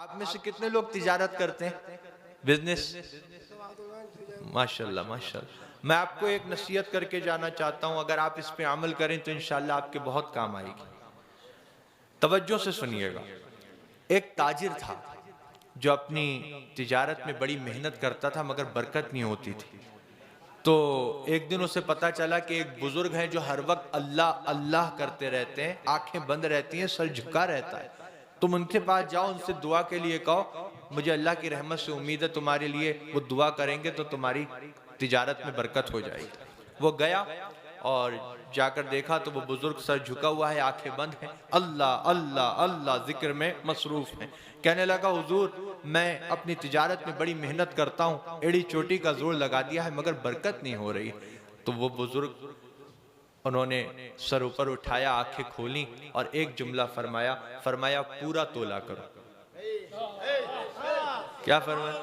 आप में से कितने लोग तिजारत करते हैं, बिजनेस? माशाल्लाह माशाल्लाह। मैं आपको एक नसीहत करके जाना चाहता हूं, अगर आप इस पे अमल करें तो इंशाल्लाह आपके बहुत काम आएगी। तवज्जो से सुनिएगा। एक ताजिर था जो अपनी तिजारत में बड़ी मेहनत करता था मगर बरकत नहीं होती थी। तो एक दिन उसे पता चला कि एक बुजुर्ग है जो हर वक्त अल्लाह अल्लाह करते रहते हैं, आंखें बंद रहती हैं, सर झुका रहता है। तुम उनके पास जाओ, उनसे दुआ के लिए कहो, मुझे अल्लाह की रहमत से उम्मीद है तुम्हारे लिए वो दुआ करेंगे तो तुम्हारी तिजारत में बरकत हो जाएगी। वो गया और जाकर देखा तो वो बुजुर्ग सर झुका हुआ है, आंखें बंद हैं, अल्लाह अल्लाह अल्लाह जिक्र में मसरूफ है। कहने लगा, हुजूर मैं अपनी तिजारत में बड़ी मेहनत करता हूँ, एड़ी चोटी का जोर लगा दिया है मगर बरकत नहीं हो रही। तो वो बुजुर्ग, उन्होंने सर ऊपर उठाया, आंखें खोली और एक जुमला फरमाया, फरमाया पूरा तोला करो। क्या फरमाया?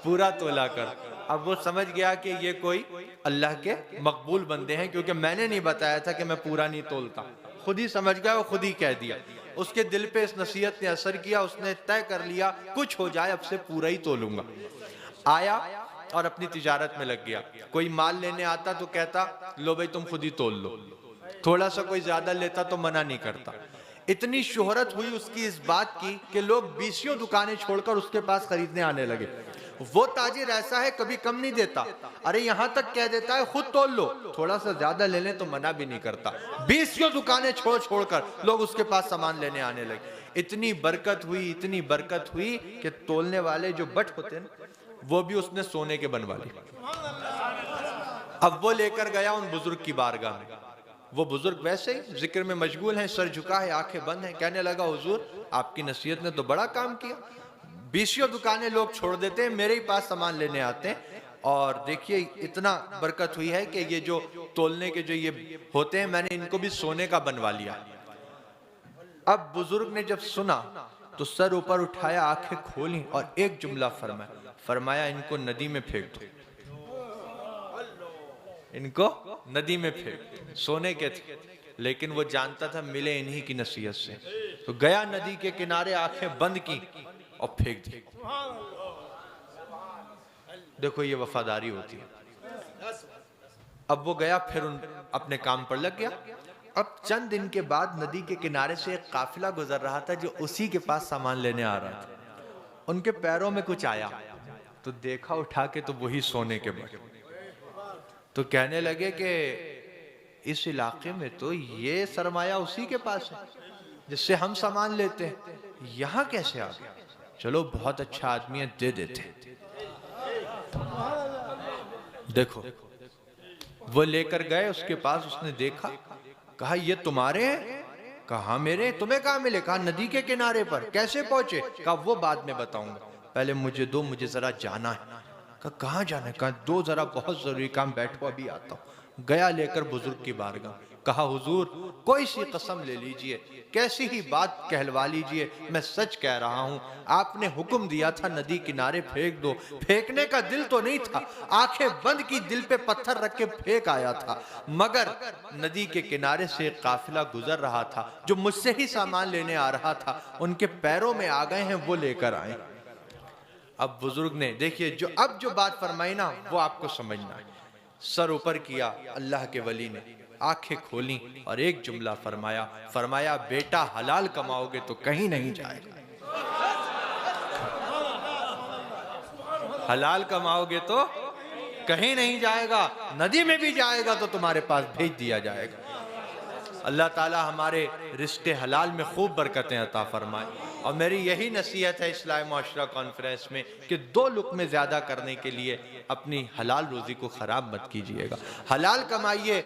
पूरा तोला कर। अब वो समझ गया कि ये कोई अल्लाह के मकबूल बंदे हैं, क्योंकि मैंने नहीं बताया था कि मैं पूरा नहीं तोलता। खुद ही समझ गया, वो खुद ही कह दिया। उसके दिल पे इस नसीहत ने असर किया, उसने तय कर लिया कुछ हो जाए अब से पूरा ही तोलूंगा। आया और अपनी तिजारत में लग गया। कोई माल लेने आता तो कहता, लो भाई तुम खुद ही तोल लो। थोड़ा सा कोई ज्यादा लेता तो मना नहीं करता। इतनी शोहरत हुई उसकी इस बात की कि लोग 20 दुकानें छोड़कर उसके पास खरीदने आने लगे। वो ताजिर ऐसा है, कभी कम नहीं देता। अरे यहां तक कह देता है खुद तोल लो, थोड़ा सा ज्यादा ले लें तो मना भी नहीं करता। 20 दुकानें छोड़कर लोग उसके पास सामान लेने आने लगे। इतनी बरकत हुई, इतनी बरकत हुई कि तोलने वाले जो बट होते हैं वो भी उसने सोने के बनवा लिए। अब वो लेकर गया उन बुजुर्ग की बारगाह में। वो बुजुर्ग वैसे ही जिक्र में मशगूल हैं, सर झुका है, आंखें बंद हैं। कहने लगा, हुजूर आपकी नसीहत ने तो बड़ा काम किया। 20 दुकानें लोग छोड़ देते हैं, मेरे ही पास सामान लेने आते हैं, और देखिए इतना बरकत हुई है कि ये जो तोलने के जो ये होते हैं, मैंने इनको भी सोने का बनवा लिया। अब बुजुर्ग ने जब सुना तो सर ऊपर उठाया, आंखें खोली और एक जुमला फरमाया, फरमाया इनको नदी में फेंक दो, इनको नदी में फेंक। सोने के थे लेकिन वो जानता था मिले इन्हीं की नसीहत से। तो गया नदी के किनारे, आंखें बंद की और फेंक दी। देखो ये वफादारी होती है। अब वो गया, फिर अपने काम पर लग गया। अब चंद दिन के बाद नदी के किनारे से एक काफिला गुजर रहा था जो उसी के पास सामान लेने आ रहा था। उनके पैरों में कुछ आया तो देखा उठा के तो वही सोने के बट। तो कहने लगे कि इस इलाके में तो ये सरमाया उसी के पास है जिससे हम सामान लेते हैं, यहां कैसे आ गया? चलो बहुत अच्छा आदमी है, दे देते। देखो वो लेकर गए उसके पास, उसने देखा, कहा ये तुम्हारे हैं? कहा मेरे, तुम्हें कहाँ मिले? कहा नदी के किनारे पर। कैसे पहुंचे? कहा वो बाद में बताऊंगा, पहले मुझे दो, मुझे जरा जाना है। कहा कहाँ जाना है? कहा दो, जरा बहुत जरूरी काम, बैठो अभी आता हूँ। गया लेकर बुजुर्ग की बारगाह, कहा हुजूर कोई सी कसम ले लीजिए, कैसी ही बात कहलवा लीजिए, मैं सच कह रहा हूं, आपने हुक्म दिया था नदी किनारे फेंक दो, फेंकने का दिल तो नहीं था, आंखें बंद की, दिल पे पत्थर रख के फेंक आया था, मगर नदी के किनारे से एक काफिला गुजर रहा था जो मुझसे ही सामान लेने आ रहा था, उनके पैरों में आ गए हैं, वो लेकर आए। अब बुजुर्ग ने देखिए जो बात फरमाई ना, वो आपको समझना है। सर ऊपर किया अल्लाह के वली ने, आंखें खोली और एक जुमला फरमाया, फरमाया बेटा हलाल कमाओगे तो कहीं नहीं जाएगा, हलाल कमाओगे तो कहीं नहीं जाएगा, नदी में भी जाएगा तो तुम्हारे पास भेज दिया जाएगा। अल्लाह ताला हमारे रिश्ते हलाल में खूब बरकतें अता फरमाए। और मेरी यही नसीहत है इस्लाह मुआशरा कॉन्फ्रेंस में कि 2 लुक़्मे ज़्यादा करने के लिए अपनी हलाल रोज़ी को ख़राब मत कीजिएगा। हलाल कमाइए,